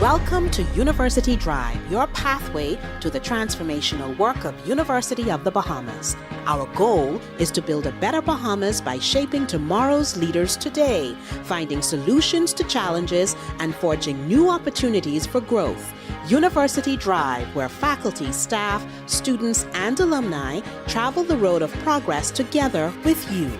Welcome to University Drive, your pathway to the transformational work of University of the Bahamas. Our goal is to build a better Bahamas by shaping tomorrow's leaders today, finding solutions to challenges, and forging new opportunities for growth. University Drive, where faculty, staff, students, and alumni travel the road of progress together with you.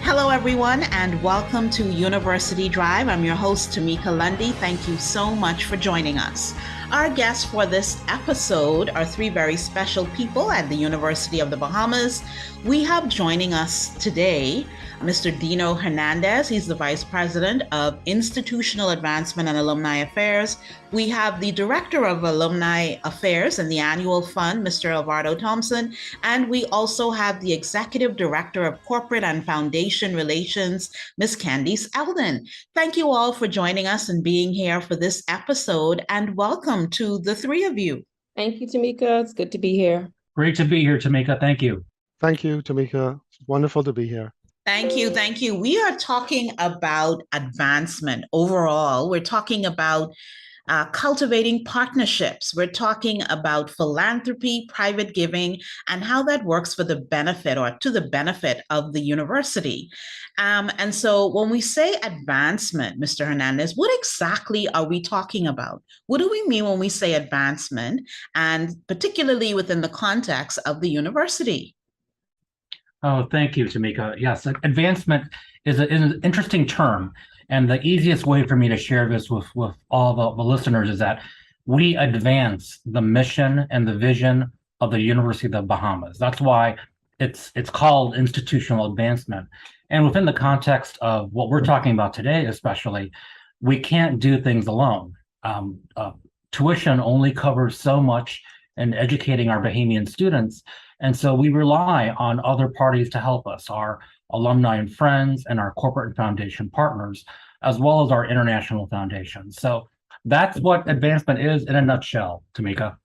Hello, everyone, and welcome to University Drive. I'm your host, Tamika Lundy. Thank you so much for joining us. Our guests for this episode are three very special people at the University of the Bahamas. We have joining us today Mr. Dino Hernandez. He's the Vice President of Institutional Advancement and Alumni Affairs. We have the Director of Alumni Affairs and the Annual Fund, Mr. Elvardo Thompson. And we also have the Executive Director of Corporate and Foundation Relations, Ms. Kandice Eldon. Thank you all for joining us and being here for this episode, and welcome to the three of you. Thank you, Tamika. It's good to be here. Great to be here, Tamika. Thank you. Thank you, Tamika. It's wonderful to be here. Thank you. Thank you. We are talking about advancement overall. We're talking about cultivating partnerships. We're talking about philanthropy, private giving, and how that works for the benefit or to the benefit of the university. And so when we say advancement, Mr. Hernandez, what exactly are we talking about? What do we mean when we say advancement, and particularly within the context of the university? Oh, thank you, Tamika. Yes, advancement is an interesting term. And the easiest way for me to share this with all the listeners is that we advance the mission and the vision of the University of the Bahamas. That's why it's called institutional advancement. And within the context of what we're talking about today, especially, we can't do things alone. Tuition only covers so much in educating our Bahamian students. And so we rely on other parties to help us, our alumni and friends and our corporate and foundation partners, as well as our international foundations. So that's what advancement is in a nutshell, Tamika.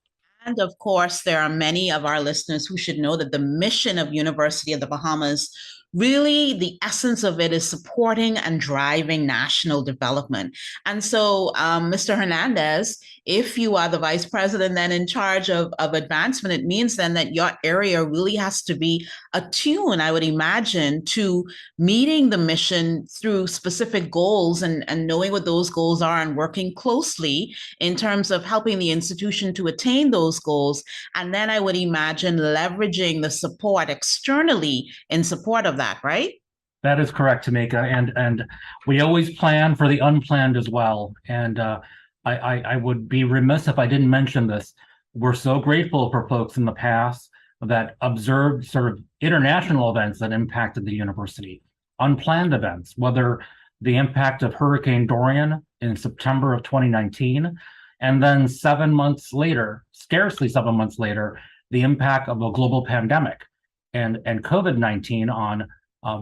And of course, there are many of our listeners who should know that the mission of University of the Bahamas, really the essence of it is supporting and driving national development. And so, Mr. Hernandez, if you are the vice president then in charge of advancement, it means then that your area really has to be attuned, I would imagine, to meeting the mission through specific goals and knowing what those goals are and working closely in terms of helping the institution to attain those goals. And then I would imagine leveraging the support externally in support of that, right? That is correct, Tamika. And we always plan for the unplanned as well. And I would be remiss if I didn't mention this. We're so grateful for folks in the past that observed sort of international events that impacted the university, unplanned events, whether the impact of Hurricane Dorian in September of 2019, and then 7 months later, scarcely 7 months later, the impact of a global pandemic and COVID-19 on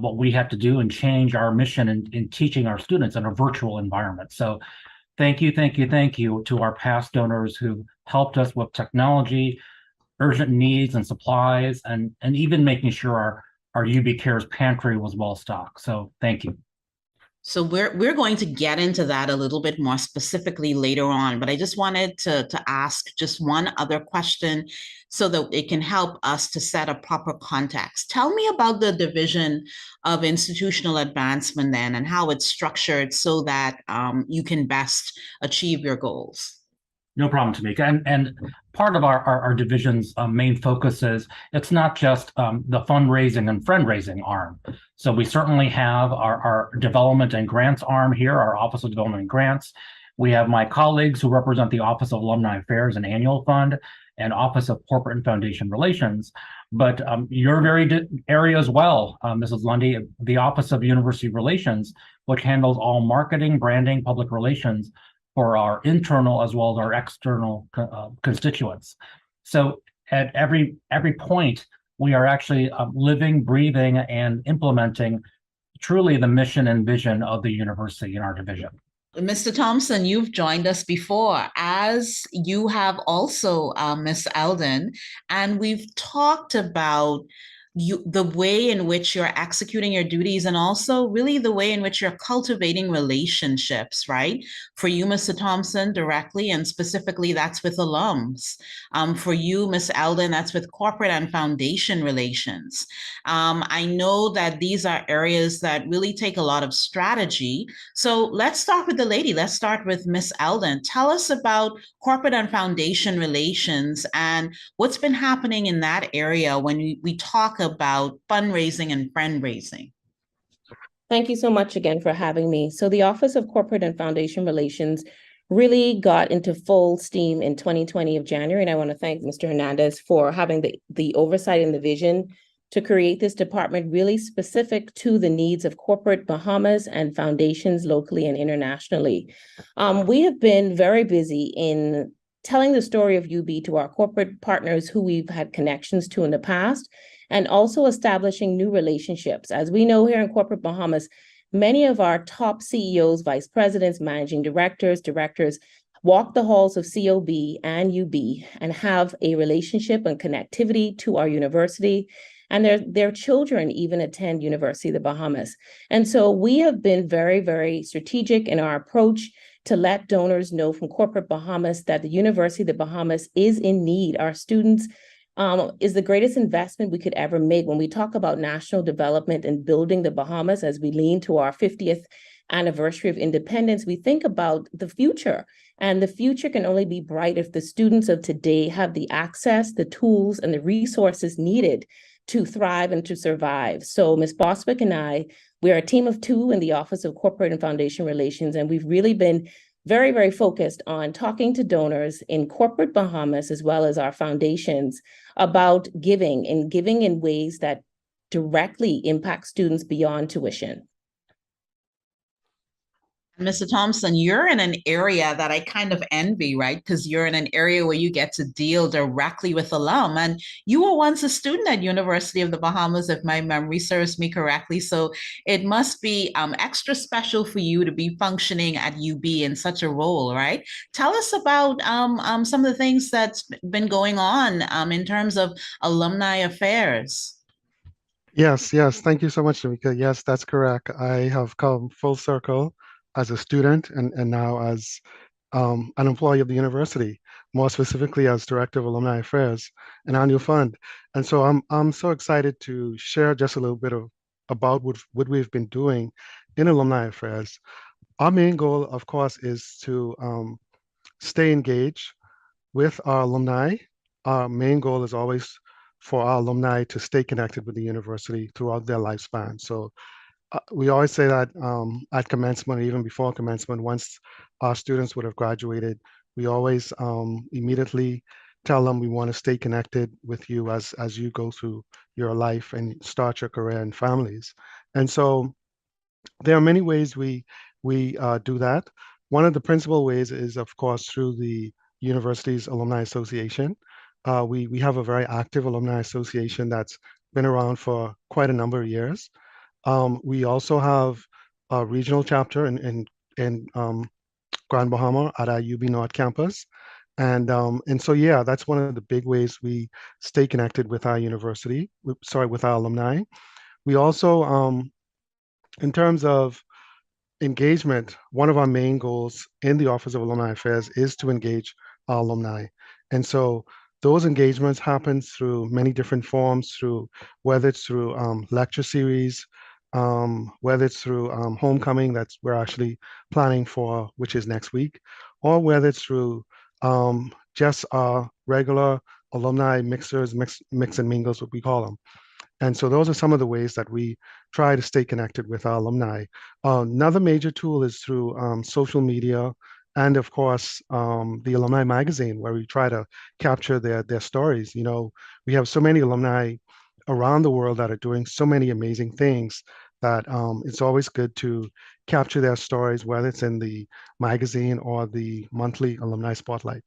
what we have to do and change our mission in teaching our students in a virtual environment. So thank you to our past donors who helped us with technology, urgent needs and supplies, and even making sure our UB Cares pantry was well stocked. So thank you. So we're going to get into that a little bit more specifically later on, but I just wanted to ask just one other question so that it can help us to set a proper context. Tell me about the division of institutional advancement then and how it's structured so that you can best achieve your goals. No problem, Tamika. And part of our division's main focus is it's not just the fundraising and friend-raising arm. So we certainly have our development and grants arm here, our Office of Development and Grants. We have my colleagues who represent the Office of Alumni Affairs and Annual Fund and Office of Corporate and Foundation Relations. But your very area as well, Mrs. Lundy, the Office of University Relations, which handles all marketing, branding, public relations for our internal as well as our external constituents. So at every point, we are actually living, breathing, and implementing truly the mission and vision of the university in our division. Mr. Thompson, you've joined us before, as you have also, Miss Eldon, and we've talked about the way in which you're executing your duties and also really the way in which you're cultivating relationships, right? For you, Mr. Thompson, directly and specifically, that's with alums. For you, Miss Eldon, that's with corporate and foundation relations. I know that these are areas that really take a lot of strategy. So let's start with the lady. Let's start with Miss Eldon. Tell us about corporate and foundation relations and what's been happening in that area when we talk about fundraising and friend raising. Thank you so much again for having me. So the Office of Corporate and Foundation Relations really got into full steam in 2020 of January. And I want to thank Mr. Hernandez for having the oversight and the vision to create this department really specific to the needs of corporate Bahamas and foundations locally and internationally. We have been very busy in telling the story of UB to our corporate partners who we've had connections to in the past, and also establishing new relationships. As we know here in corporate Bahamas, many of our top CEOs, vice presidents, managing directors walk the halls of COB and UB and have a relationship and connectivity to our university. And their children even attend University of the Bahamas. And so we have been very, very strategic in our approach to let donors know from corporate Bahamas that the University of the Bahamas is in need. Our students is the greatest investment we could ever make. When we talk about national development and building the Bahamas as we lean to our 50th anniversary of independence, we think about the future. And the future can only be bright if the students of today have the access, the tools, and the resources needed to thrive and to survive. So Ms. Bostwick and I, we're a team of two in the Office of Corporate and Foundation Relations, and we've really been very, very focused on talking to donors in corporate Bahamas as well as our foundations about giving in ways that directly impact students beyond tuition. Mr. Thompson, you're in an area that I kind of envy, right? Because you're in an area where you get to deal directly with alum. And you were once a student at University of the Bahamas, if my memory serves me correctly. So it must be extra special for you to be functioning at UB in such a role, right? Tell us about some of the things that's been going on in terms of alumni affairs. Yes, thank you so much, Tamika. Yes, that's correct. I have come full circle as a student and now as an employee of the university, more specifically as Director of Alumni Affairs and Annual Fund. And so I'm so excited to share just a little bit about what we've been doing in Alumni Affairs. Our main goal, of course, is to stay engaged with our alumni. Our main goal is always for our alumni to stay connected with the university throughout their lifespan. So we always say that at commencement, or even before commencement, once our students would have graduated, we always immediately tell them we want to stay connected with you as you go through your life and start your career and families. And so there are many ways we do that. One of the principal ways is, of course, through the university's Alumni Association. We have a very active alumni association that's been around for quite a number of years. We also have a regional chapter in Grand Bahama at our UB North campus. And so, yeah, that's one of the big ways we stay connected with our university, with our alumni. We also, in terms of engagement, one of our main goals in the Office of Alumni Affairs is to engage our alumni. And so those engagements happen through many different forms, whether it's through lecture series, whether it's through homecoming that we're actually planning for, which is next week, or whether it's through just our regular alumni mixers, mix and mingles, what we call them. And so those are some of the ways that we try to stay connected with our alumni. Another major tool is through social media and, of course, the Alumni Magazine, where we try to capture their stories. You know, we have so many alumni around the world that are doing so many amazing things that it's always good to capture their stories, whether it's in the magazine or the monthly alumni spotlight.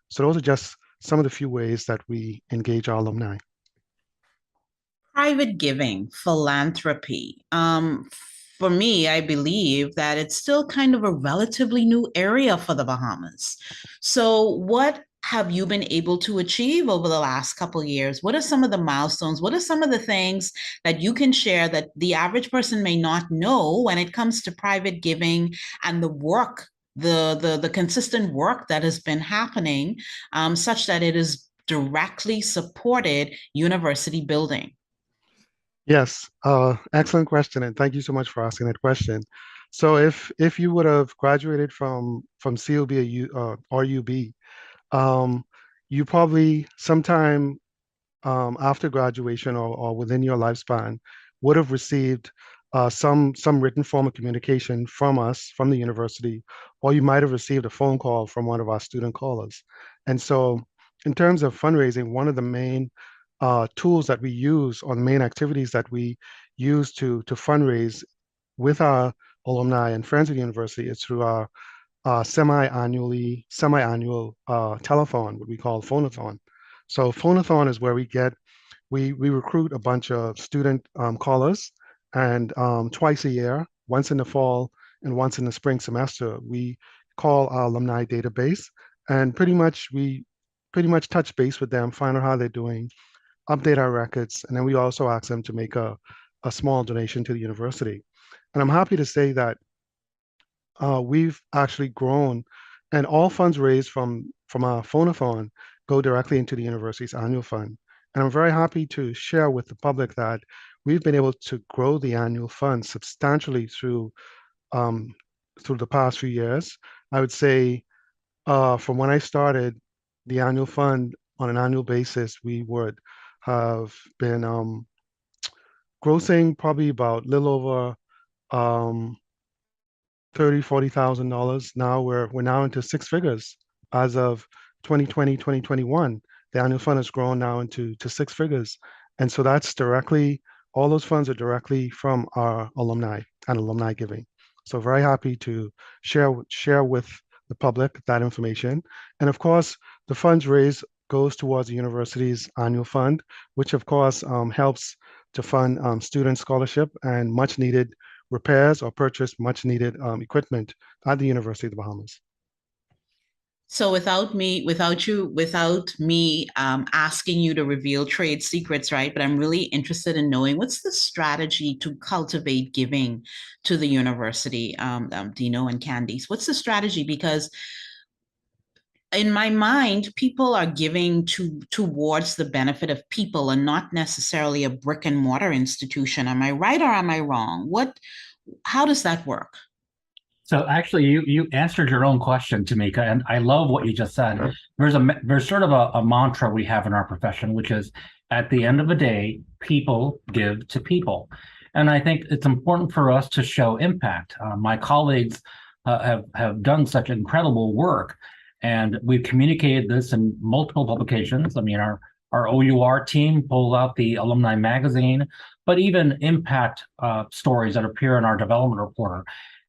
So those are just some of the few ways that we engage our alumni. Private giving, philanthropy. for me, I believe that it's still kind of a relatively new area for the Bahamas. So what have you been able to achieve over the last couple of years? What are some of the milestones? What are some of the things that you can share that the average person may not know when it comes to private giving and the work, the consistent work that has been happening, such that it has directly supported university building? Yes, excellent question, and thank you so much for asking that question. So if you would have graduated from COB or UB, um, you probably sometime after graduation or within your lifespan would have received some written form of communication from us, from the university, or you might have received a phone call from one of our student callers. And so in terms of fundraising, one of the main tools that we use, or the main activities that we use to fundraise with our alumni and friends of the university is through our semi-annual telethon, what we call phonathon. So phonathon is where we recruit a bunch of student callers, and twice a year, once in the fall and once in the spring semester, we call our alumni database, and we pretty much touch base with them, find out how they're doing, update our records, and then we also ask them to make a small donation to the university. And I'm happy to say that we've actually grown, and all funds raised from our phonathon go directly into the university's annual fund. And I'm very happy to share with the public that we've been able to grow the annual fund substantially through the past few years. I would say from when I started the annual fund on an annual basis, we would have been grossing probably about a little over um, $30,000, $40,000. Now we're now into six figures. As of 2020, 2021, the annual fund has grown now into six figures. And so that's directly, all those funds are directly from our alumni and alumni giving. So very happy to share with the public that information. And of course, the funds raised goes towards the university's annual fund, which of course helps to fund student scholarship and much needed repairs or purchase much needed equipment at the University of the Bahamas. So without me asking you to reveal trade secrets, right? But I'm really interested in knowing what's the strategy to cultivate giving to the university, Dino and Kandice. What's the strategy? Because in my mind, people are giving towards the benefit of people and not necessarily a brick and mortar institution. Am I right or am I wrong? How does that work? So actually, you answered your own question, Tamika, and I love what you just said. There's sort of a mantra we have in our profession, which is at the end of the day, people give to people. And I think it's important for us to show impact. My colleagues have done such incredible work, and we've communicated this in multiple publications. I mean, our OUR team pulled out the alumni magazine, but even impact stories that appear in our development reporter.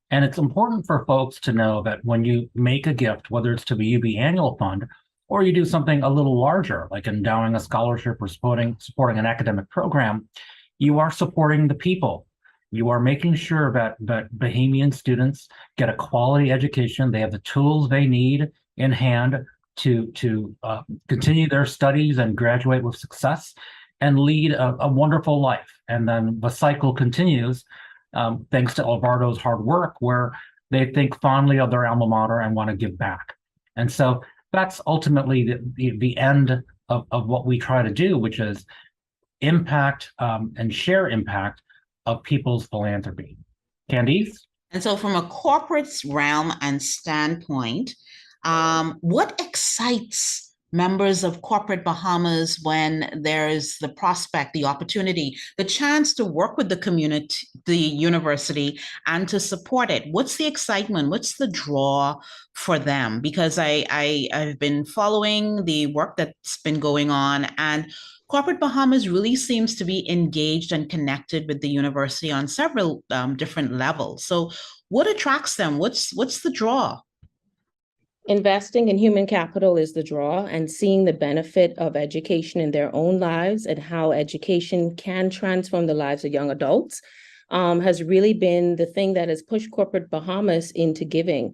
And it's important for folks to know that when you make a gift, whether it's to the UB Annual Fund, or you do something a little larger, like endowing a scholarship or supporting an academic program, you are supporting the people. You are making sure that Bahamian students get a quality education. They have the tools they need in hand to continue their studies and graduate with success and lead a wonderful life. And then the cycle continues thanks to Elvardo's hard work, where they think fondly of their alma mater and want to give back. And so that's ultimately the end of what we try to do, which is impact and share impact of people's philanthropy. Kandice? And so from a corporate realm and standpoint, what excites members of corporate Bahamas when there is the prospect, the opportunity, the chance to work with the community, the university, and to support it? What's the excitement? What's the draw for them? Because I've been following the work that's been going on, and corporate Bahamas really seems to be engaged and connected with the university on several different levels. So what attracts them? What's the draw? Investing in human capital is the draw, and seeing the benefit of education in their own lives and how education can transform the lives of young adults has really been the thing that has pushed corporate Bahamas into giving.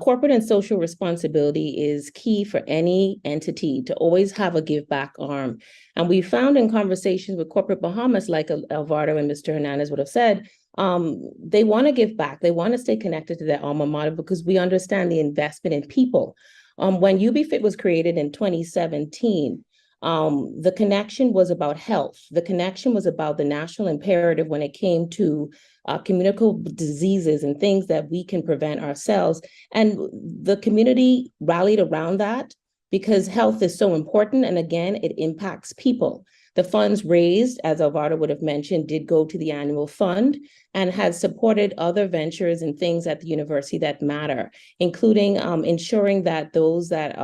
Corporate and social responsibility is key for any entity to always have a give back arm. And we found in conversations with corporate Bahamas, like Elvardo and Mr. Hernandez would have said, they want to give back. They want to stay connected to their alma mater because we understand the investment in people. When UBFit was created in 2017, the connection was about health. The connection was about the national imperative when it came to communicable diseases and things that we can prevent ourselves. And the community rallied around that because health is so important. And again, it impacts people. The funds raised, as Elvardo would have mentioned, did go to the annual fund and has supported other ventures and things at the university that matter, including ensuring that those that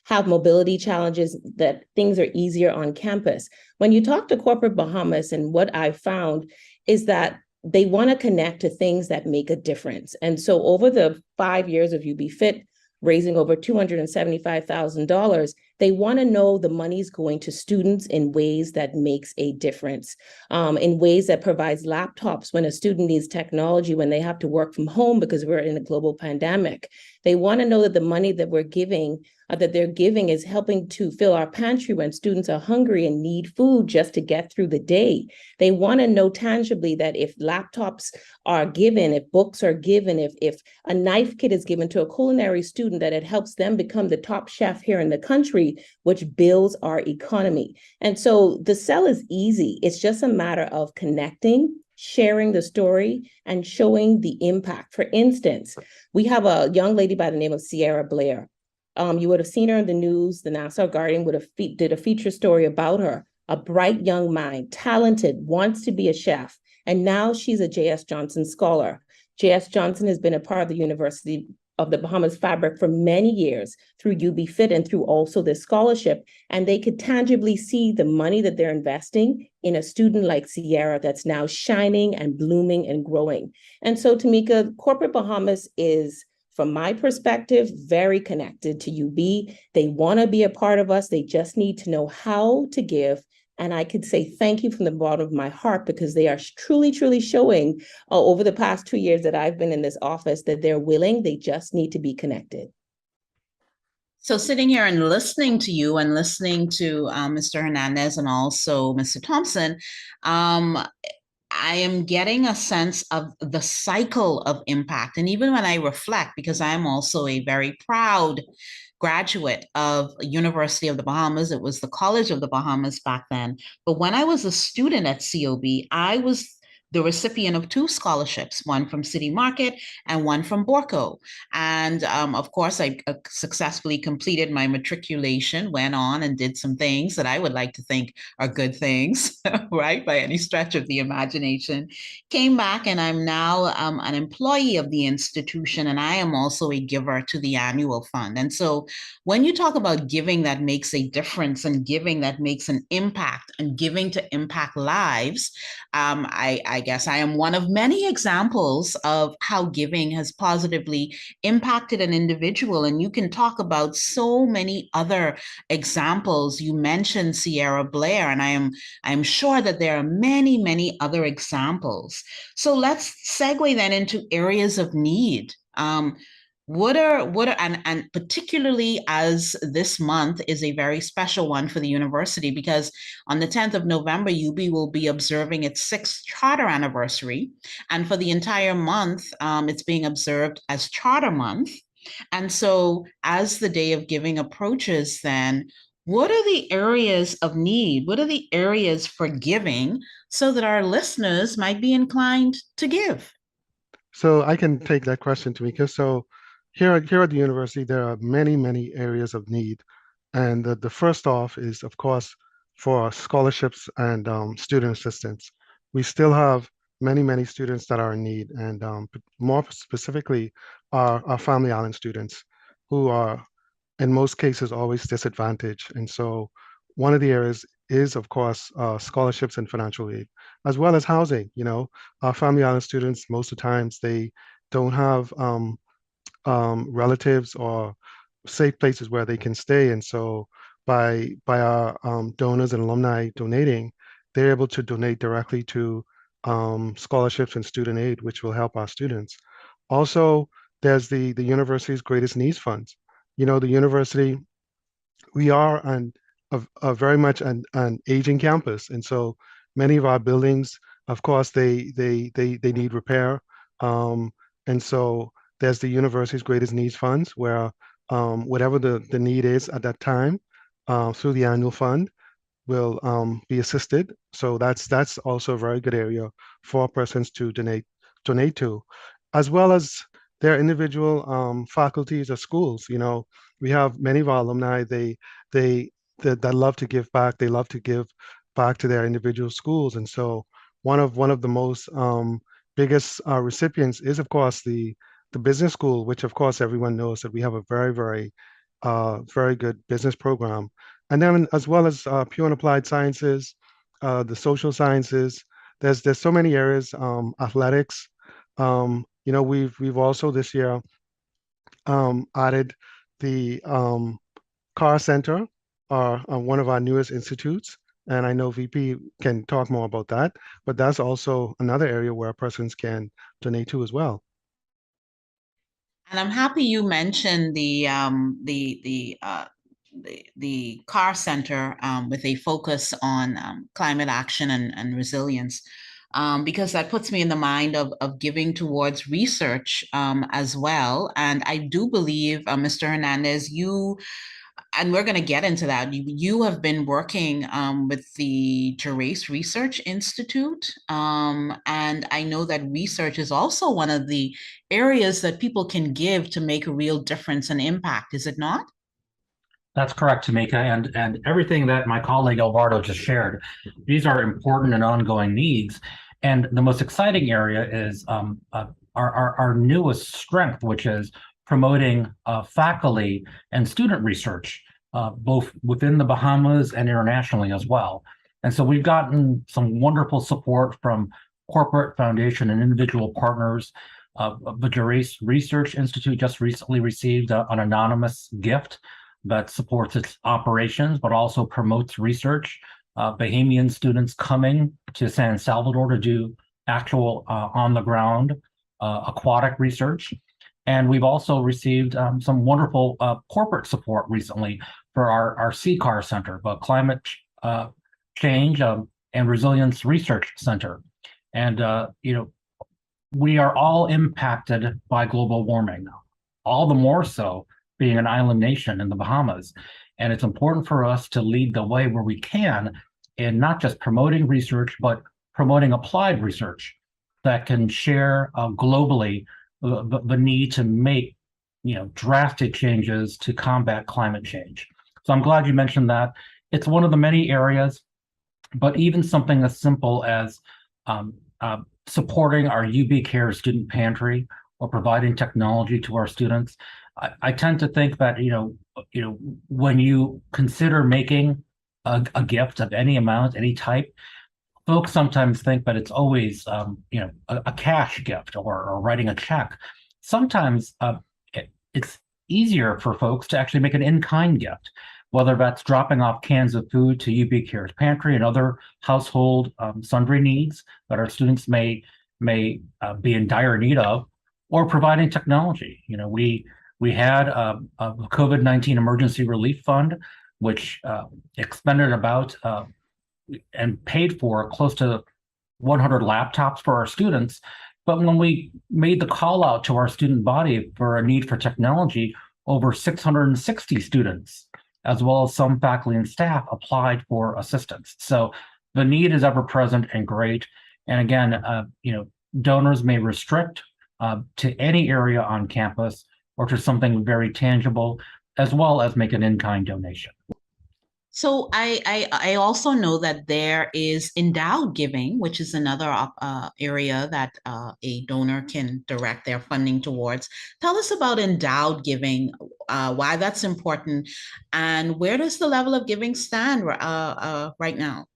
have mobility challenges, that things are easier on campus. When you talk to corporate Bahamas, and what I found is that they want to connect to things that make a difference. And so over the 5 years of UBFit, raising over $275,000, they want to know the money's going to students in ways that makes a difference, in ways that provides laptops when a student needs technology, when they have to work from home because we're in a global pandemic. They want to know that the money that we're giving, that they're giving, is helping to fill our pantry when students are hungry and need food just to get through the day. They want to know tangibly that if laptops are given, if books are given, if a knife kit is given to a culinary student, that it helps them become the top chef here in the country, which builds our economy. And so the sell is easy. It's just a matter of connecting, sharing the story, and showing the impact. For instance, we have a young lady by the name of Sierra Blair. You would have seen her in the news. The Nassau Guardian would have did a feature story about her. A bright young mind, talented, wants to be a chef. And now she's a J.S. Johnson scholar. J.S. Johnson has been a part of the University of the Bahamas fabric for many years through UBFit and through also this scholarship. And they could tangibly see the money that they're investing in a student like Sierra that's now shining and blooming and growing. And so, Tamika, corporate Bahamas is, from my perspective, very connected to UB. They want to be a part of us. They just need to know how to give. And I could say thank you from the bottom of my heart, because they are truly, truly showing over the past 2 years that I've been in this office that they're willing. They just need to be connected. So sitting here and listening to you and listening to Mr. Hernandez and also Mr. Thompson, I am getting a sense of the cycle of impact. And even when I reflect, because I'm also a very proud graduate of University of the Bahamas, it was the College of the Bahamas back then. But when I was a student at COB, I was the recipient of 2 scholarships, one from City Market and one from Borco. And of course, I successfully completed my matriculation, went on and did some things that I would like to think are good things, right, by any stretch of the imagination. Came back, and I'm now an employee of the institution, and I am also a giver to the annual fund. And so when you talk about giving that makes a difference and giving that makes an impact and giving to impact lives, I guess I am one of many examples of how giving has positively impacted an individual. And you can talk about so many other examples. You mentioned Sierra Blair, and I'm sure that there are many, many other examples. So let's segue then into areas of need. What are and particularly as this month is a very special one for the university, because on the 10th of November, UB will be observing its 6th charter anniversary. And for the entire month, it's being observed as Charter Month. And so as the Day of Giving approaches, then what are the areas of need? What are the areas for giving so that our listeners might be inclined to give? So I can take that question, Tamika. So here at the university, there are many, many areas of need. And the first off is, of course, for scholarships and student assistance. We still have many, many students that are in need, and more specifically, our Family Island students, who are, in most cases, always disadvantaged. And so one of the areas is, of course, scholarships and financial aid, as well as housing. You know, our Family Island students, most of the times, they don't have relatives or safe places where they can stay. And so by our donors and alumni donating, they're able to donate directly to scholarships and student aid, which will help our students. Also, there's the university's Greatest Needs Funds. You know, the university, we are a very much an aging campus, and so many of our buildings, of course, they need repair, and so there's the university's Greatest Needs Funds, where whatever the need is at that time, through the annual fund, will be assisted. So that's also a very good area for persons to donate to, as well as their individual faculties or schools. You know, we have many of our alumni, they that love to give back. They love to give back to their individual schools. And so one of the most biggest recipients is, of course, the business school, which of course everyone knows that we have a very good business program. And then as well as pure and applied sciences, the social sciences. There's so many areas, athletics. You know, we've also this year added the car center, one of our newest institutes. And I know VP can talk more about that, but that's also another area where persons can donate to as well. And I'm happy you mentioned the car center with a focus on climate action and resilience, because that puts me in the mind of giving towards research as well. And I do believe, Mr. Hernandez, and we're going to get into that. You have been working with the Gerace Research Institute, and I know that research is also one of the areas that people can give to make a real difference and impact, is it not? That's correct, Tamika, and everything that my colleague Elvardo just shared. These are important and ongoing needs, and the most exciting area is our newest strength, which is promoting faculty and student research, both within the Bahamas and internationally as well. And so we've gotten some wonderful support from corporate, foundation, and individual partners. The Gerace Research Institute just recently received an anonymous gift that supports its operations, but also promotes research. Bahamian students coming to San Salvador to do actual on-the-ground aquatic research. And we've also received some wonderful corporate support recently for our CCAR Center, the Climate Change and Resilience Research Center. And, you know, we are all impacted by global warming, all the more so being an island nation in the Bahamas. And it's important for us to lead the way where we can in not just promoting research, but promoting applied research that can share globally the need to make, you know, drastic changes to combat climate change. So I'm glad you mentioned that. It's one of the many areas, but even something as simple as supporting our UB Care student pantry or providing technology to our students. I tend to think that, you know, when you consider making a gift of any amount, any type, folks sometimes think that it's always, you know, a cash gift or writing a check. Sometimes it's easier for folks to actually make an in-kind gift, whether that's dropping off cans of food to UB Care's pantry and other household sundry needs that our students may be in dire need of, or providing technology. You know, we had a COVID-19 emergency relief fund, which expended about and paid for close to 100 laptops for our students. But when we made the call out to our student body for a need for technology, over 660 students, as well as some faculty and staff, applied for assistance. So the need is ever present and great. And again, you know, donors may restrict to any area on campus or to something very tangible, as well as make an in-kind donation. So I also know that there is endowed giving, which is another area that a donor can direct their funding towards. Tell us about endowed giving, why that's important, and where does the level of giving stand right now?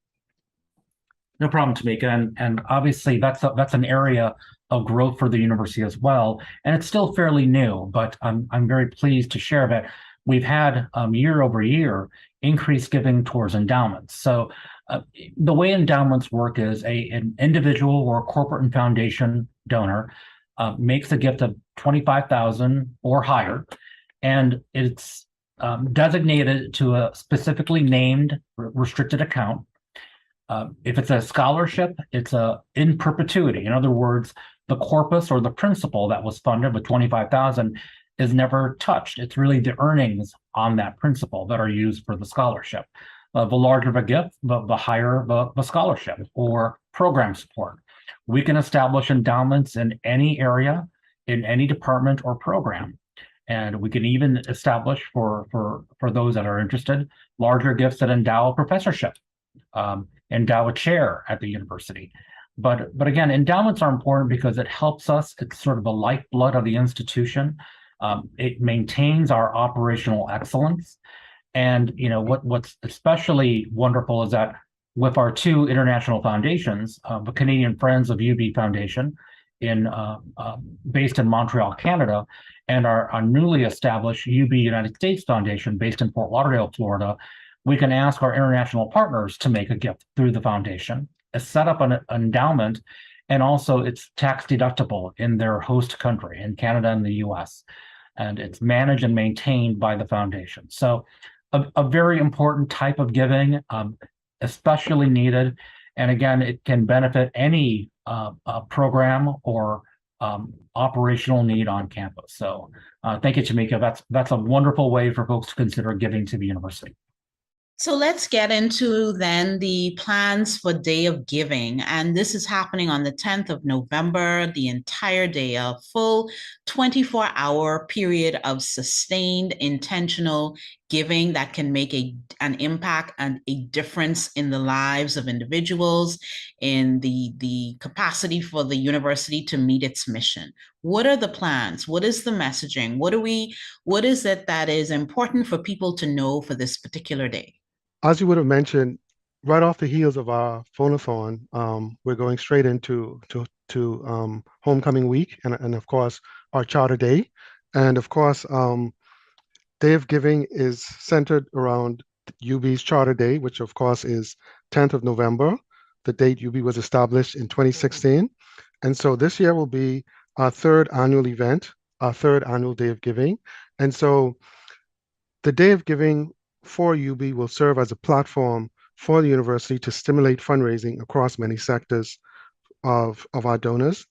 No problem, Tamika, and obviously that's an area of growth for the university as well, and it's still fairly new. But I'm very pleased to share that we've had year over year increased giving towards endowments. So The way endowments work is an individual or corporate and foundation donor makes a gift of $25,000 or higher, and it's designated to a specifically named restricted account. If it's a scholarship, it's in perpetuity. In other words, the corpus or the principal that was funded with $25,000 is never touched. It's really the earnings on that principal that are used for the scholarship. The larger the gift, the higher the scholarship or program support. We can establish endowments in any area, in any department or program. And we can even establish for those that are interested, larger gifts that endow a professorship, endow a chair at the university. But again, endowments are important because it helps us. It's sort of the lifeblood of the institution. It maintains our operational excellence. And what's especially wonderful is that with our two international foundations, the Canadian Friends of UB Foundation, based in Montreal, Canada, and our newly established UB United States Foundation, based in Fort Lauderdale, Florida, we can ask our international partners to make a gift through the foundation, set up an endowment, and also it's tax deductible in their host country, in Canada and the US. And it's managed and maintained by the foundation. So a very important type of giving, especially needed. And again, it can benefit any program or operational need on campus. So thank you, Tamika. That's a wonderful way for folks to consider giving to the university. So let's get into then the plans for Day of Giving. And this is happening on the 10th of November, the entire day, a full 24-hour period of sustained, intentional giving that can make an impact and a difference in the lives of individuals, in the capacity for the university to meet its mission. What are the plans? What is the messaging? What is it that is important for people to know for this particular day? As you would have mentioned, right off the heels of our phonathon, we're going straight into homecoming week and of course our Charter Day. And of course, Day of Giving is centered around UB's Charter Day, which of course is 10th of November, the date UB was established in 2016. And so this year will be our third annual event, our third annual Day of Giving. And so the Day of Giving for UB will serve as a platform for the university to stimulate fundraising across many sectors of our donors.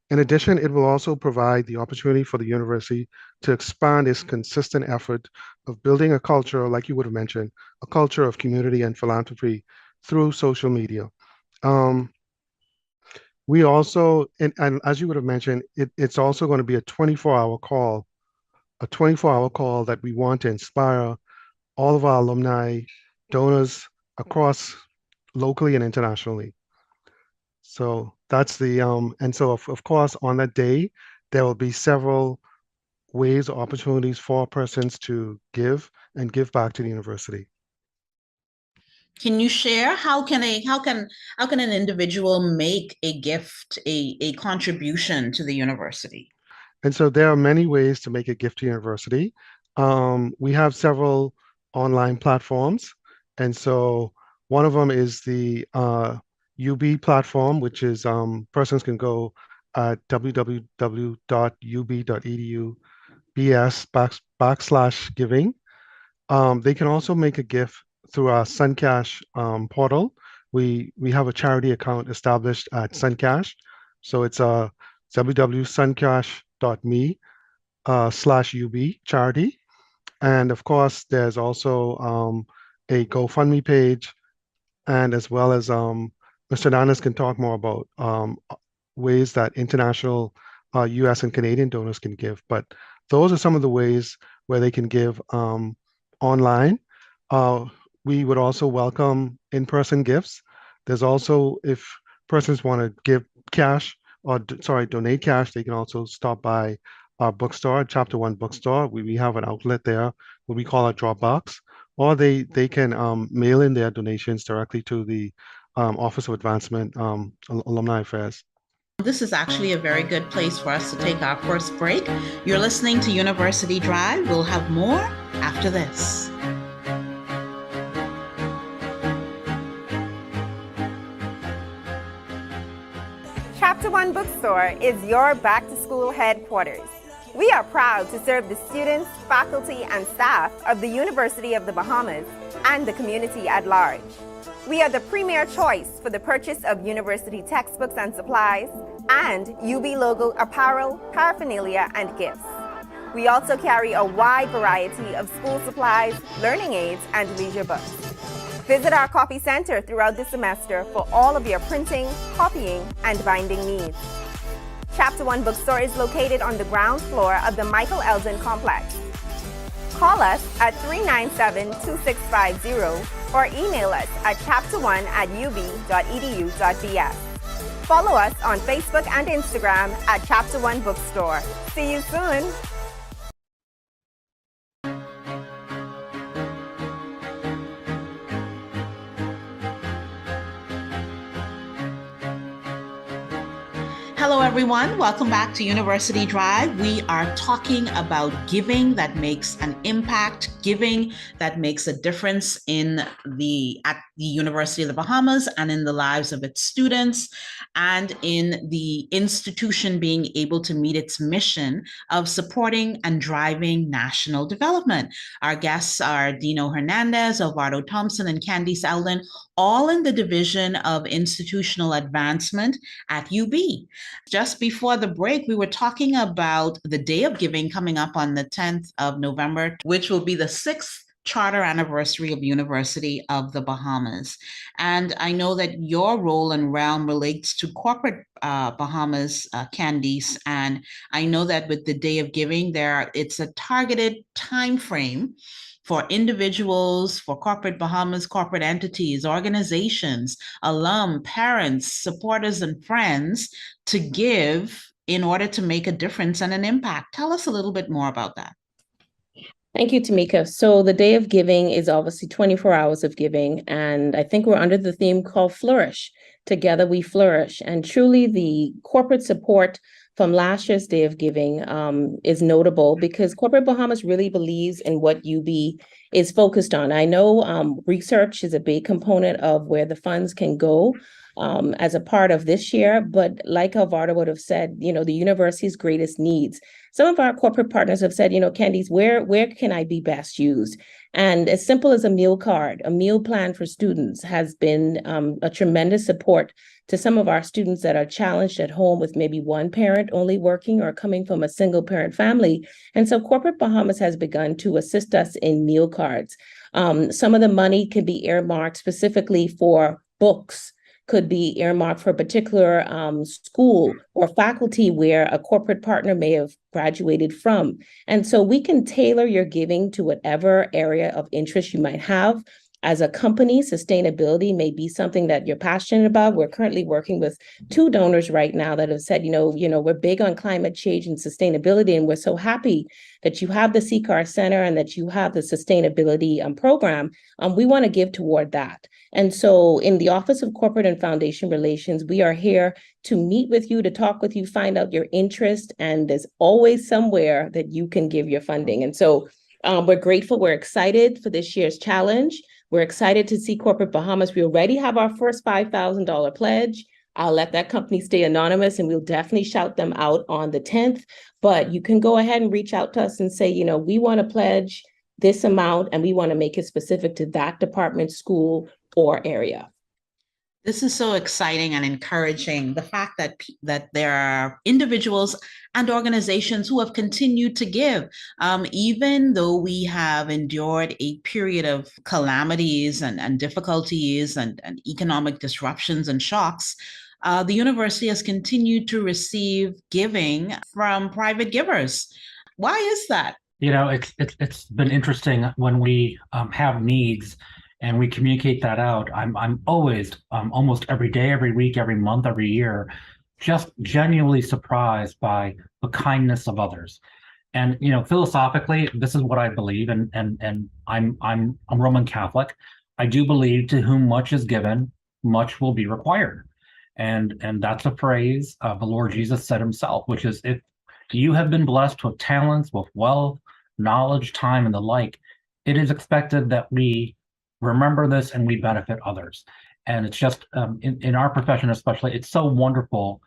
In addition, it will also provide the opportunity for the university to expand its consistent effort of building a culture, like you would have mentioned, a culture of community and philanthropy through social media. We also, and as you would have mentioned, it's also going to be a 24-hour call that we want to inspire all of our alumni donors across locally and internationally. So that's and so of course on that day, there will be several ways or opportunities for persons to give back to the university. Can you share how can an individual make a gift, a contribution to the university? And so there are many ways to make a gift to university. We have several online platforms. And so one of them is the UB platform, which is persons can go at www.ub.edu/BS/giving. They can also make a gift through our Suncash portal. We have a charity account established at Suncash. So it's www.suncash.me/UB charity. And of course, there's also a GoFundMe page, and as well as Mr. Hernandez can talk more about ways that international US and Canadian donors can give. But those are some of the ways where they can give online. We would also welcome in-person gifts. There's also, if persons want to give cash donate cash, they can also stop by our bookstore, Chapter 1 bookstore. We have an outlet there, what we call a drop box, or they can mail in their donations directly to the Office of Advancement Alumni Affairs. This is actually a very good place for us to take our first break. You're listening to University Drive. We'll have more after this. Chapter One Bookstore is your back-to-school headquarters. We are proud to serve the students, faculty, and staff of the University of the Bahamas and the community at large. We are the premier choice for the purchase of university textbooks and supplies, and UB logo apparel, paraphernalia, and gifts. We also carry a wide variety of school supplies, learning aids, and leisure books. Visit our copy center throughout the semester for all of your printing, copying, and binding needs. Chapter One Bookstore is located on the ground floor of the Michael Eldon complex. Call us at 397-2650 or email us at chapter1@ub.edu.bs. Follow us on Facebook and Instagram at Chapter One Bookstore. See you soon! Hello, everyone. Welcome back to University Drive. We are talking about giving that makes an impact, giving that makes a difference at the University of the Bahamas and in the lives of its students, and in the institution being able to meet its mission of supporting and driving national development. Our guests are Dino Hernandez, Elvardo Thompson, and Kandice Eldon, all in the Division of Institutional Advancement at UB. Just before the break, we were talking about the Day of Giving coming up on the 10th of November, which will be the 6th charter anniversary of University of the Bahamas. And I know that your role and realm relates to corporate Bahamas, Kandice, and I know that with the Day of Giving, it's a targeted time frame for individuals, for corporate Bahamas, corporate entities, organizations, alum, parents, supporters, and friends to give in order to make a difference and an impact. Tell us a little bit more about that. Thank you, Tamika. So the Day of Giving is obviously 24 hours of giving, and I think we're under the theme called Flourish. Together we flourish. And truly the corporate support from last year's Day of Giving is notable because Corporate Bahamas really believes in what UB is focused on. I know research is a big component of where the funds can go as a part of this year, but like Elvardo would have said, the university's greatest needs. Some of our corporate partners have said, Kandice, where can I be best used? And as simple as a meal card, a meal plan for students has been a tremendous support to some of our students that are challenged at home with maybe one parent only working or coming from a single parent family. And so Corporate Bahamas has begun to assist us in meal cards. Some of the money can be earmarked specifically for books, could be earmarked for a particular school or faculty where a corporate partner may have graduated from. And so we can tailor your giving to whatever area of interest you might have. As a company, sustainability may be something that you're passionate about. We're currently working with 2 donors right now that have said, we're big on climate change and sustainability, and we're so happy that you have the CCAR Center and that you have the sustainability program. We want to give toward that. And so in the Office of Corporate and Foundation Relations, we are here to meet with you, to talk with you, find out your interest, and there's always somewhere that you can give your funding. And so we're grateful. We're excited for this year's challenge. We're excited to see Corporate Bahamas. We already have our first $5,000 pledge. I'll let that company stay anonymous and we'll definitely shout them out on the 10th. But you can go ahead and reach out to us and say, we want to pledge this amount and we want to make it specific to that department, school, or area. This is so exciting and encouraging. The fact that there are individuals and organizations who have continued to give, even though we have endured a period of calamities and difficulties and economic disruptions and shocks. The university has continued to receive giving from private givers. Why is that? It's been interesting when we have needs and we communicate that out. I'm always almost every day, every week, every month, every year, just genuinely surprised by the kindness of others. And philosophically, this is what I believe, and I'm a Roman Catholic. I do believe to whom much is given, much will be required. And that's a phrase the Lord Jesus said himself, which is, if you have been blessed with talents, with wealth, knowledge, time, and the like, it is expected that we remember this and we benefit others. And it's just in our profession especially, it's so wonderful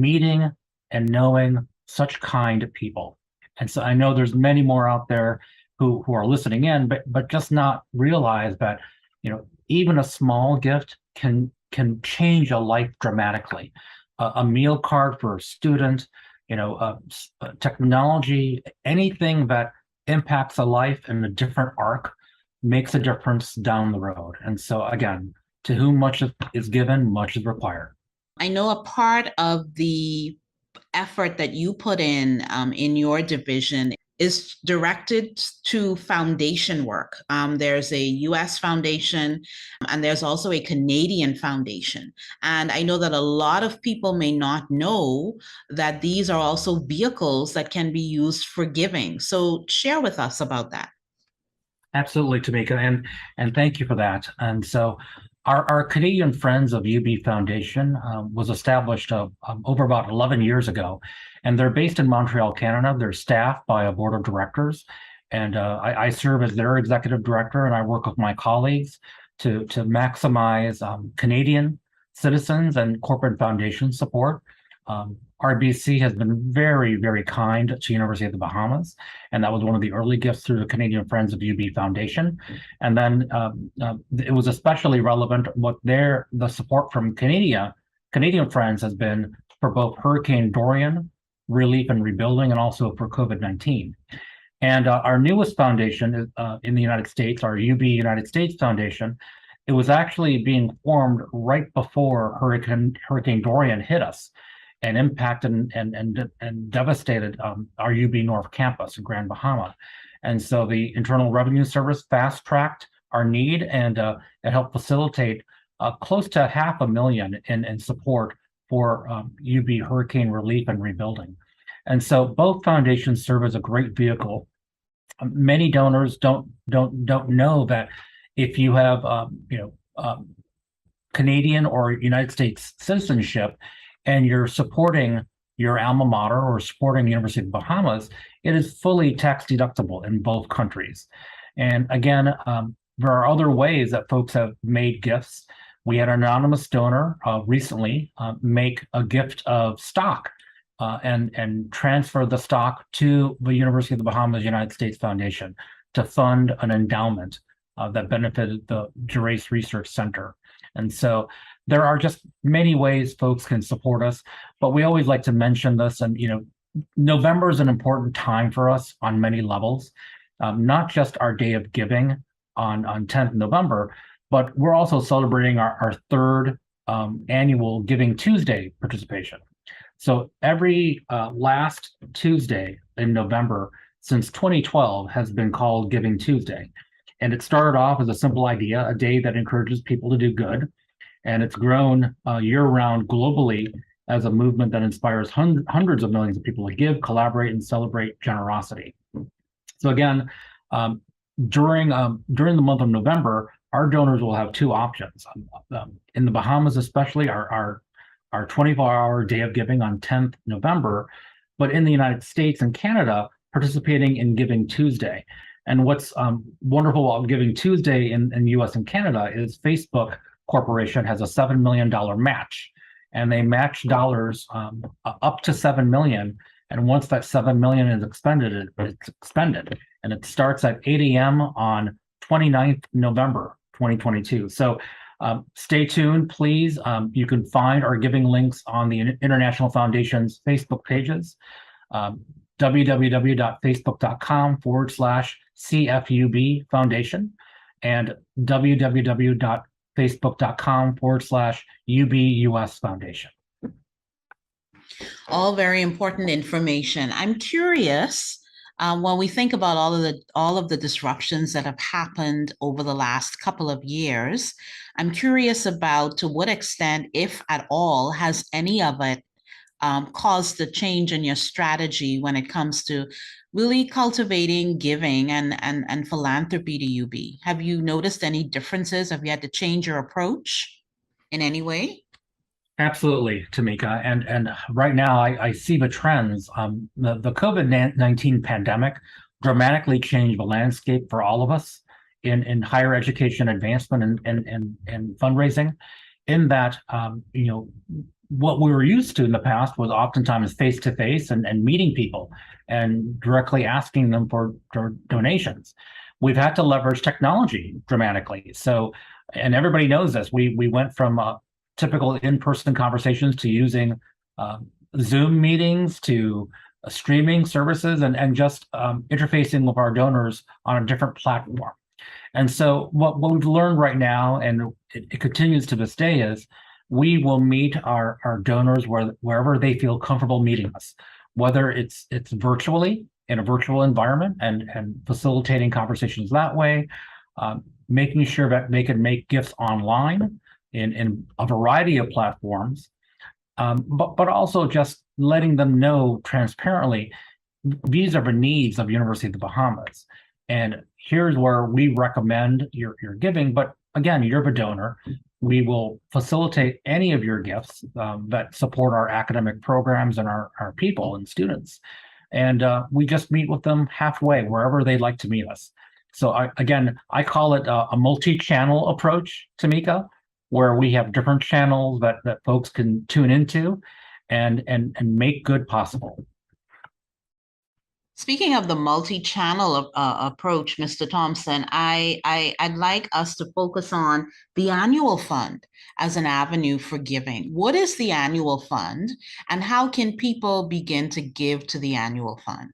meeting and knowing such kind people. And so I know there's many more out there who are listening in, but just not realize that, even a small gift can change a life dramatically. A meal card for a student, technology, anything that impacts a life in a different arc makes a difference down the road. And so again, to whom much is given, much is required. I know a part of the effort that you put in your division is directed to foundation work. There's a US foundation and there's also a Canadian foundation. And I know that a lot of people may not know that these are also vehicles that can be used for giving. So share with us about that. Absolutely, Tamika, and thank you for that. And so our Canadian Friends of UB Foundation was established over about 11 years ago, and they're based in Montreal, Canada. They're staffed by a board of directors, and I serve as their executive director, and I work with my colleagues to maximize Canadian citizens and corporate foundation support. RBC has been very, very kind to University of the Bahamas, and that was one of the early gifts through the Canadian Friends of UB Foundation. And then it was especially relevant what the support from Canadian Friends has been for both Hurricane Dorian relief and rebuilding, and also for COVID-19. And our newest foundation is, in the United States, our UB United States Foundation. It was actually being formed right before Hurricane Dorian hit us and impacted and devastated our UB North campus in Grand Bahama. And so the Internal Revenue Service fast-tracked our need, and it helped facilitate close to $500,000 in support for UB hurricane relief and rebuilding. And so both foundations serve as a great vehicle. Many donors don't know that if you have Canadian or United States citizenship, and you're supporting your alma mater or supporting the University of the Bahamas, it is fully tax deductible in both countries. And again, there are other ways that folks have made gifts. We had an anonymous donor recently make a gift of stock and transfer the stock to the University of the Bahamas United States Foundation to fund an endowment that benefited the Gerace Research Center. And so there are just many ways folks can support us, but we always like to mention this. And, November is an important time for us on many levels, not just our day of giving on 10th November, but we're also celebrating our third annual Giving Tuesday participation. So every last Tuesday in November since 2012 has been called Giving Tuesday. And it started off as a simple idea, a day that encourages people to do good. And it's grown year-round globally as a movement that inspires hundreds of millions of people to give, collaborate, and celebrate generosity. So again, during the month of November, our donors will have two options. In the Bahamas especially, our 24-hour day of giving on 10th November, but in the United States and Canada, participating in Giving Tuesday. And what's wonderful about Giving Tuesday in the US and Canada is Facebook Corporation has a $7 million match, and they match dollars up to $7 million. And once that $7 million is expended, it's expended. And it starts at 8 a.m. on 29th November, 2022. So stay tuned, please. You can find our giving links on the International Foundation's Facebook pages, www.facebook.com/CFUB Foundation, and www.facebook.com/UBUS Foundation. All very important information. I'm curious, when we think about all of the disruptions that have happened over the last couple of years, I'm curious about to what extent, if at all, has any of it caused a change in your strategy when it comes to really cultivating giving and philanthropy to UB? Have you noticed any differences? Have you had to change your approach in any way? Absolutely, Tamika. And right now, I see the trends. The COVID-19 pandemic dramatically changed the landscape for all of us in higher education advancement and fundraising. In that, what we were used to in the past was oftentimes face to face and meeting people and directly asking them for donations. We've had to leverage technology dramatically. So, and everybody knows this. We went from typical in-person conversations to using Zoom meetings to streaming services and just interfacing with our donors on a different platform. And so what we've learned right now, and it continues to this day, is we will meet our donors wherever they feel comfortable meeting us, whether it's virtually in a virtual environment and facilitating conversations that way, making sure that they can make gifts online in a variety of platforms, but also just letting them know transparently, these are the needs of University of the Bahamas. And here's where we recommend your giving, but again, you're the donor. We will facilitate any of your gifts that support our academic programs and our people and students. And we just meet with them halfway, wherever they'd like to meet us. So I call it a multi-channel approach, Tamika, where we have different channels that folks can tune into and make good possible. Speaking of the multi-channel approach, Mr. Thompson, I'd like us to focus on the annual fund as an avenue for giving. What is the annual fund, and how can people begin to give to the annual fund?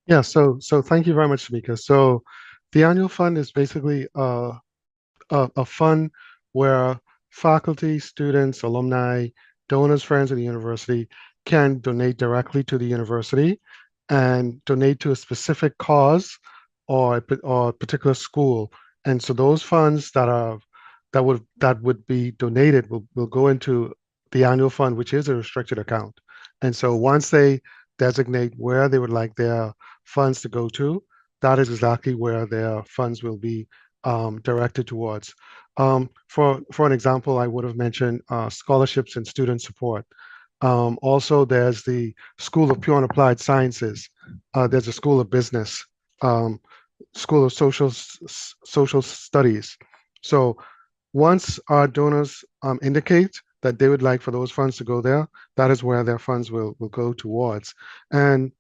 Yeah, so thank you very much, Tamika. So the annual fund is basically a fund where faculty, students, alumni, donors, friends of the university can donate directly to the university and donate to a specific cause or a particular school. And so those funds that would be donated will go into the annual fund, which is a restricted account. And so once they designate where they would like their funds to go to, that is exactly where their funds will be directed towards. For an example, I would have mentioned scholarships and student support. Also, there's the School of Pure and Applied Sciences. There's a School of Business, School of Social Studies. So once our donors indicate that they would like for those funds to go there, that is where their funds will go towards. And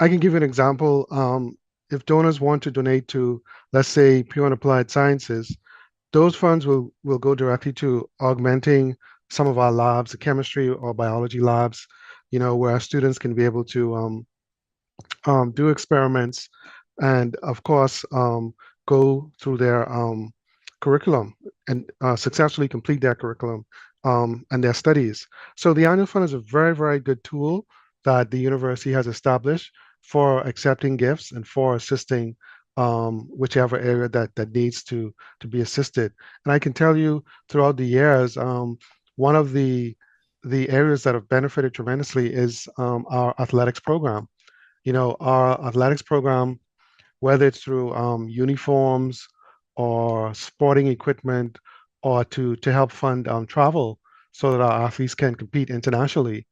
I can give you an example. If donors want to donate to, let's say, Pure and Applied Sciences, those funds will go directly to augmenting some of our labs, the chemistry or biology labs, where our students can be able to do experiments and, of course, go through their curriculum and successfully complete their curriculum and their studies. So the annual fund is a very, very good tool that the university has established for accepting gifts and for assisting whichever area that needs to be assisted. And I can tell you throughout the years, one of the areas that have benefited tremendously is our athletics program. Our athletics program, whether it's through uniforms or sporting equipment or to help fund travel so that our athletes can compete internationally,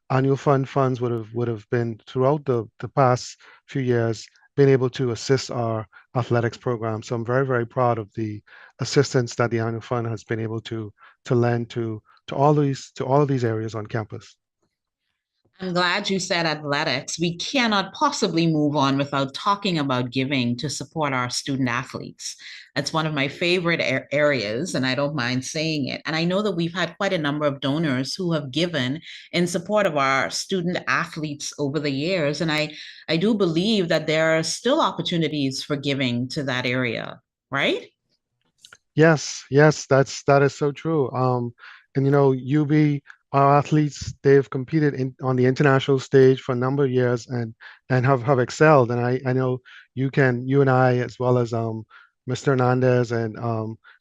annual funds would have been throughout the past few years been able to assist our athletics program. So I'm very, very proud of the assistance that the annual fund has been able to lend to all of these areas on campus. I'm glad you said athletics. We cannot possibly move on without talking about giving to support our student athletes. That's one of my favorite areas, and I don't mind saying it. And I know that we've had quite a number of donors who have given in support of our student athletes over the years. And I do believe that there are still opportunities for giving to that area, right? Yes, that is so true. And UB, our athletes, they've competed on the international stage for a number of years and have excelled. And I know you and I, as well as Mr. Hernandez and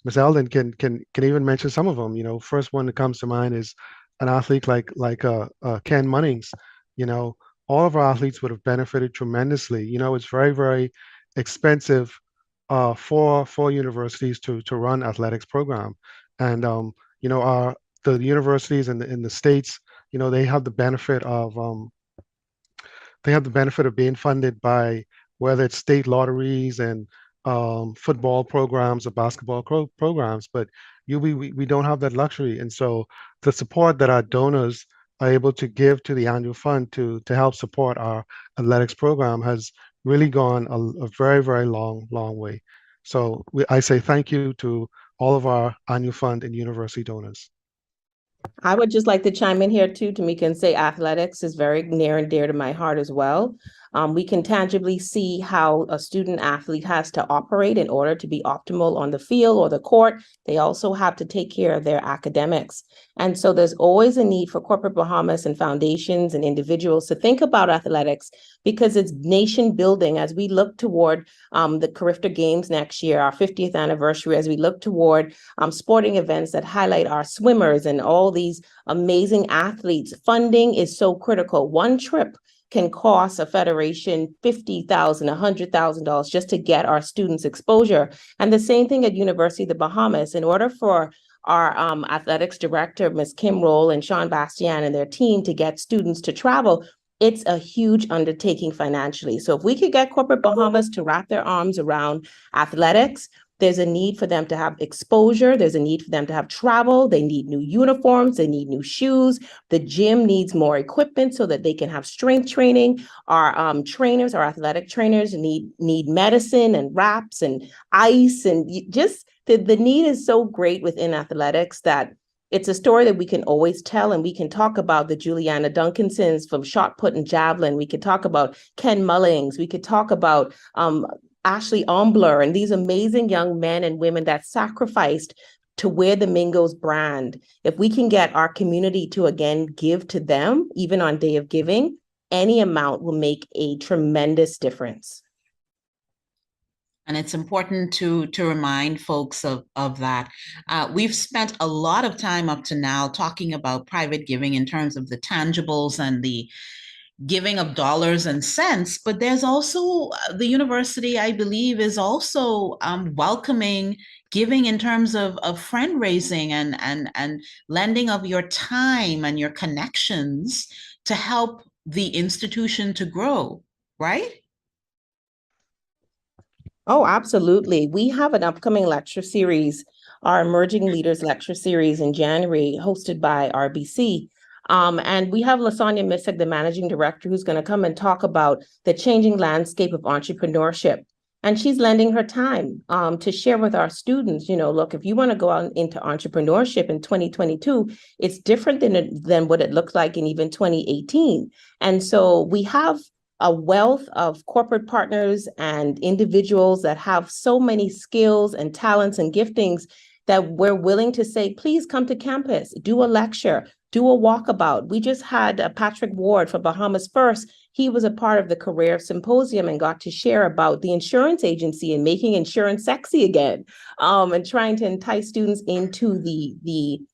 Ms. Eldon can even mention some of them. First one that comes to mind is an athlete like Ken Munnings. All of our athletes would have benefited tremendously. It's very, very expensive for universities to run athletics program, and the universities in the states, they have the benefit of being funded by whether it's state lotteries and football programs or basketball programs, but we don't have that luxury. And so the support that our donors are able to give to the annual fund to help support our athletics program has really gone a very, very long, long way. So I say thank you to all of our annual fund and university donors. I would just like to chime in here too, Tamika, and say athletics is very near and dear to my heart as well. We can tangibly see how a student athlete has to operate in order to be optimal on the field or the court. They also have to take care of their academics. And so there's always a need for corporate Bahamas and foundations and individuals to think about athletics because it's nation building as we look toward the Carifta Games next year, our 50th anniversary, as we look toward sporting events that highlight our swimmers and all these amazing athletes. Funding is so critical. One trip can cost a federation $50,000, $100,000 just to get our students exposure. And the same thing at University of the Bahamas. In order for our athletics director, Ms. Kim Roll and Sean Bastian and their team to get students to travel, it's a huge undertaking financially. So if we could get corporate Bahamas to wrap their arms around athletics, there's a need for them to have exposure. There's a need for them to have travel. They need new uniforms. They need new shoes. The gym needs more equipment so that they can have strength training. Our trainers, our athletic trainers need medicine and wraps and ice. And just the need is so great within athletics that it's a story that we can always tell, and we can talk about the Juliana Duncansons from shot put and javelin. We could talk about Ken Mullings. We could talk about Ashley Ombler and these amazing young men and women that sacrificed to wear the Mingo's brand. If we can get our community to again give to them, even on Day of Giving, any amount will make a tremendous difference. And it's important to remind folks of that. We've spent a lot of time up to now talking about private giving in terms of the tangibles and the giving of dollars and cents, but there's also the university, I believe, is also welcoming giving in terms of friend raising and lending of your time and your connections to help the institution to grow, right? Oh, absolutely. We have an upcoming lecture series, our Emerging Leaders Lecture Series in January, hosted by RBC. And we have Lasanya Misak, the managing director, who's going to come and talk about the changing landscape of entrepreneurship. And she's lending her time to share with our students, look, if you want to go out into entrepreneurship in 2022, it's different than what it looked like in even 2018. And so we have a wealth of corporate partners and individuals that have so many skills and talents and giftings that we're willing to say, please come to campus, do a lecture, do a walkabout. We just had Patrick Ward from Bahamas First. He was a part of the career symposium and got to share about the insurance agency and making insurance sexy again, and trying to entice students into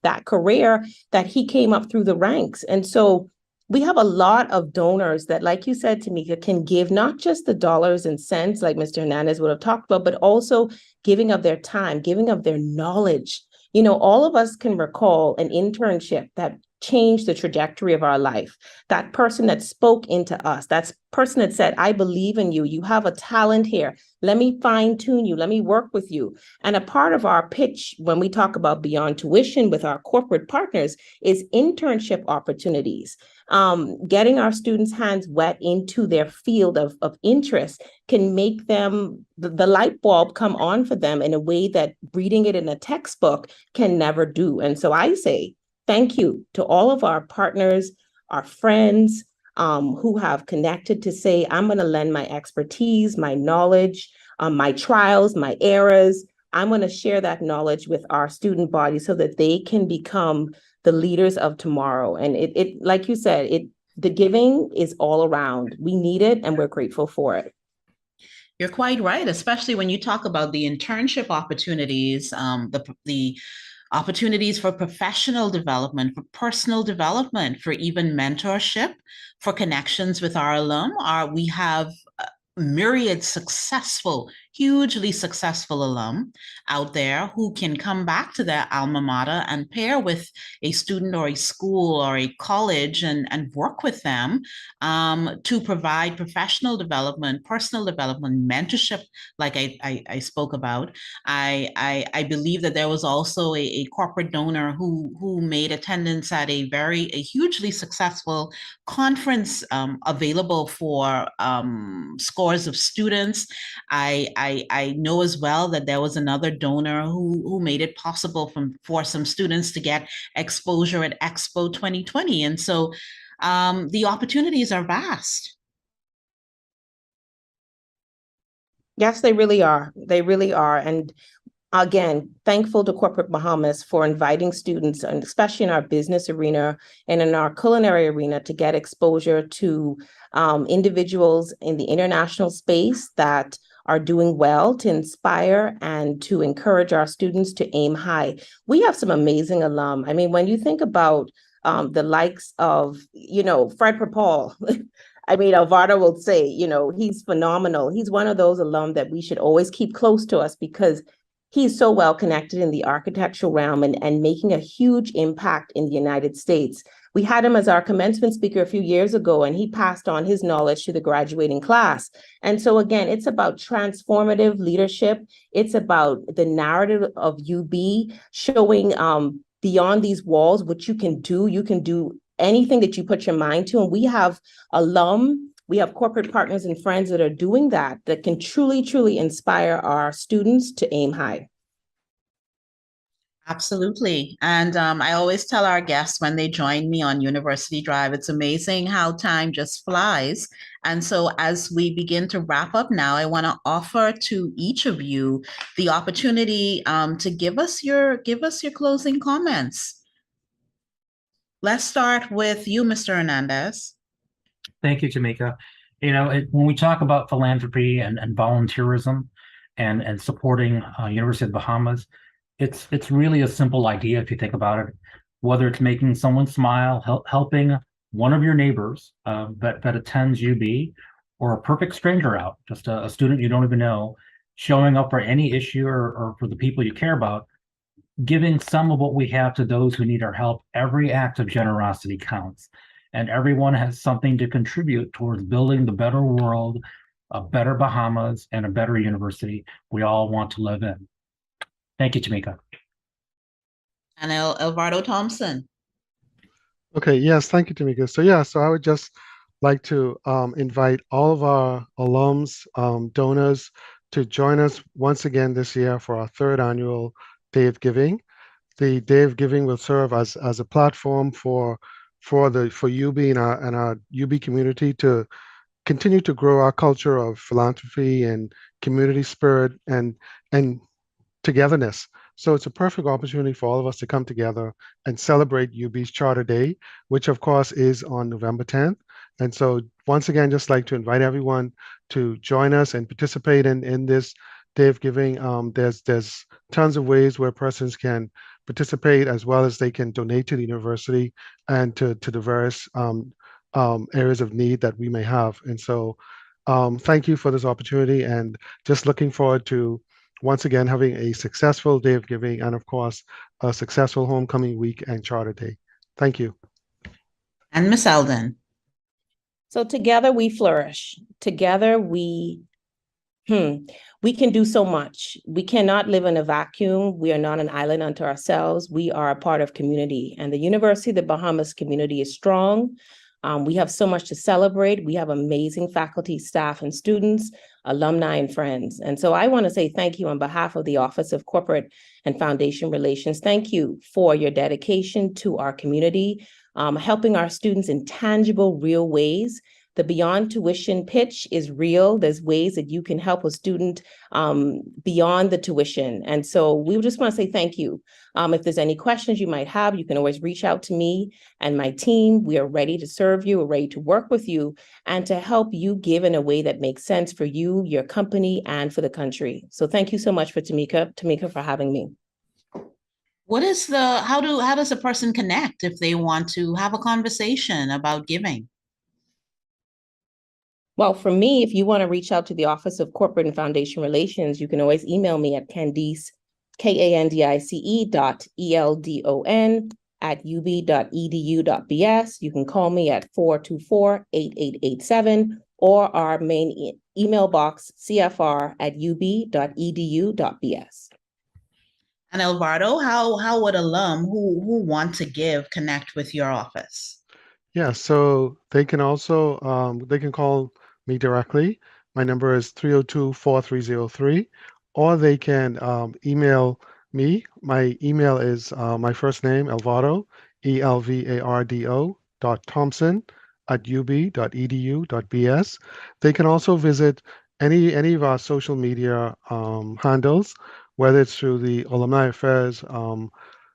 that career that he came up through the ranks. And so we have a lot of donors that, like you said, Tamika, can give not just the dollars and cents like Mr. Hernandez would have talked about, but also giving of their time, giving of their knowledge. All of us can recall an internship that changed the trajectory of our life. That person that spoke into us, that person that said, I believe in you. You have a talent here. Let me fine tune you. Let me work with you. And a part of our pitch when we talk about beyond tuition with our corporate partners is internship opportunities. Getting our students' hands wet into their field of interest can make them, the light bulb come on for them in a way that reading it in a textbook can never do. And so I say, thank you to all of our partners, our friends who have connected to say, I'm going to lend my expertise, my knowledge, my trials, my errors. I'm going to share that knowledge with our student body so that they can become the leaders of tomorrow. And it like you said, the giving is all around. We need it and we're grateful for it. You're quite right, especially when you talk about the internship opportunities, the opportunities for professional development, for personal development, for even mentorship, for connections with our alum. We have myriad successful, hugely successful alum out there who can come back to their alma mater and pair with a student or a school or a college and work with them to provide professional development, personal development, mentorship, like I spoke about. I believe that there was also a corporate donor who made attendance at a hugely successful conference available for scores of students. I know as well that there was another donor who made it possible for some students to get exposure at Expo 2020. And so the opportunities are vast. Yes, they really are. They really are. And again, thankful to Corporate Bahamas for inviting students, and especially in our business arena and in our culinary arena, to get exposure to individuals in the international space that are doing well, to inspire and to encourage our students to aim high. We have some amazing alum. I mean, when you think about the likes of, Fred Paul, I mean, Elvardo will say, he's phenomenal. He's one of those alum that we should always keep close to us because he's so well connected in the architectural realm and making a huge impact in the United States. We had him as our commencement speaker a few years ago, and he passed on his knowledge to the graduating class. And so again, it's about transformative leadership. It's about the narrative of UB showing beyond these walls what you can do. You can do anything that you put your mind to. And we have alum, we have corporate partners and friends that are doing that can truly, truly inspire our students to aim high. Absolutely. And I always tell our guests when they join me on University Drive, it's amazing how time just flies. And so as we begin to wrap up now, I want to offer to each of you the opportunity to give us your closing comments. Let's start with you, Mr. Hernandez. Thank you, Tamika. When we talk about philanthropy and volunteerism and supporting University of the Bahamas, it's really a simple idea if you think about it. Whether it's making someone smile, helping one of your neighbors that attends UB, or a perfect stranger out, just a student you don't even know, showing up for any issue or for the people you care about, giving some of what we have to those who need our help. Every act of generosity counts. And everyone has something to contribute towards building the better world, a better Bahamas, and a better university we all want to live in. Thank you, Tamika. And Elvardo Thompson. Okay, yes, thank you, Tamika. So I would just like to invite all of our alums, donors, to join us once again this year for our third annual Day of Giving. The Day of Giving will serve as a platform for UB and our UB community to continue to grow our culture of philanthropy and community spirit and togetherness. So it's a perfect opportunity for all of us to come together and celebrate UB's Charter Day, which of course is on November 10th. And so once again, just like to invite everyone to join us and participate in this Day of Giving. There's tons of ways where persons can participate, as well as they can donate to the university and to the various areas of need that we may have. And so thank you for this opportunity, and just looking forward to once again having a successful Day of Giving, and of course a successful homecoming week and Charter Day. Thank you. And Miss Eldon. So together we flourish. Together we can do so much. We cannot live in a vacuum. We are not an island unto ourselves. We are a part of community, and the University of the Bahamas community is strong. We have so much to celebrate. We have amazing faculty, staff, and students, alumni, and friends. And so I want to say thank you on behalf of the Office of Corporate and Foundation Relations. Thank you for your dedication to our community, helping our students in tangible, real ways. The Beyond Tuition pitch is real. There's ways that you can help a student beyond the tuition. And so we just want to say thank you. If there's any questions you might have, you can always reach out to me and my team. We are ready to serve you. We're ready to work with you and to help you give in a way that makes sense for you, your company, and for the country. So thank you so much for Tamika for having me. What is how does a person connect if they want to have a conversation about giving? Well, for me, if you want to reach out to the Office of Corporate and Foundation Relations, you can always email me at Kandice, kandice.eldon@ub.edu.bs. You can call me at 424-8887 or our main email box, cfr@ub.edu.bs. And Elvardo, how would alum who want to give connect with your office? Yeah, so they can also they can call me directly. My number is 302-4303, or they can email me. My email is my first name, Elvardo, ELVARDO .Thompson @ub.edu.bs. They can also visit any of our social media handles, whether it's through the Alumni Affairs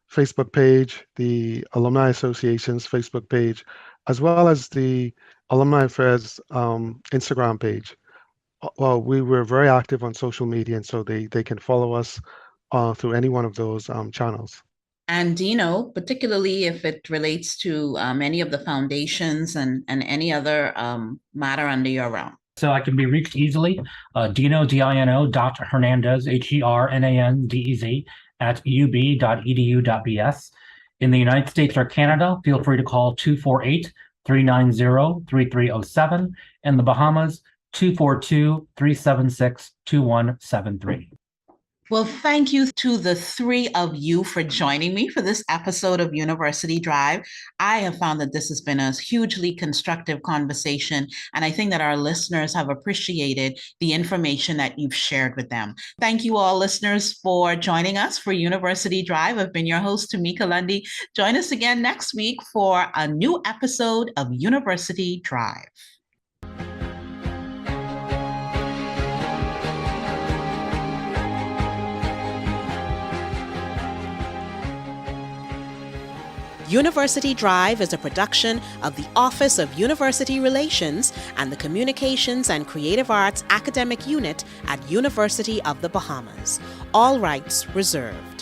Facebook page, the Alumni Association's Facebook page, as well as the Alumni Affairs Instagram page. Well, we were very active on social media, and so they can follow us through any one of those channels. And Dino, particularly if it relates to any of the foundations and any other matter under your realm. So I can be reached easily, Dino, D-I-N-O, Hernandez, HERNANDEZ, @ub.edu.bs. In the United States or Canada, feel free to call 248-390-3307. In the Bahamas, 242-376-2173. Well, thank you to the three of you for joining me for this episode of University Drive. I have found that this has been a hugely constructive conversation, and I think that our listeners have appreciated the information that you've shared with them. Thank you all, listeners, for joining us for University Drive. I've been your host, Tamika Lundy. Join us again next week for a new episode of University Drive. University Drive is a production of the Office of University Relations and the Communications and Creative Arts Academic Unit at University of the Bahamas. All rights reserved.